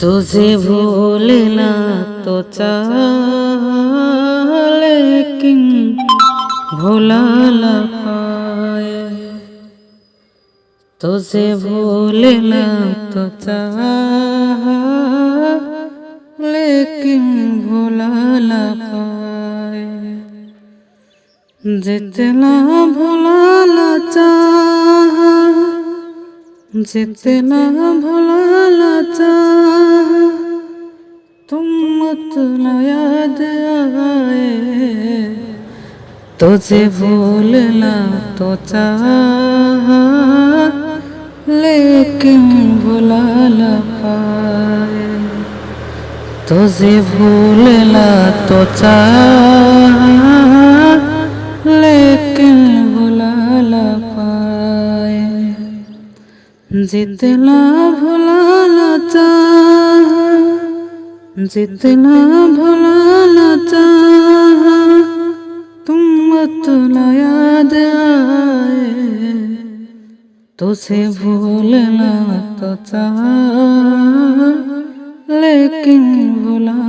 तुझे भूलना तो चाह लेकिन भुला ना पाए। तुझे भूलना तो चाह लेकिन भुला ना पाए। जितना भुलाना चाह, जितना भुलाना चाह, तुम उतना याद आए। तुझे भूलना तो चाह लेकिन भुला ना पाए। तुझे भूलना तो चाह लेकिन भुला ना पाए। जितना भुलाना चाह, जितना भुलाना चाह, तुम उतना याद आए। तुझे भूलना तो चाह लेकिन भुला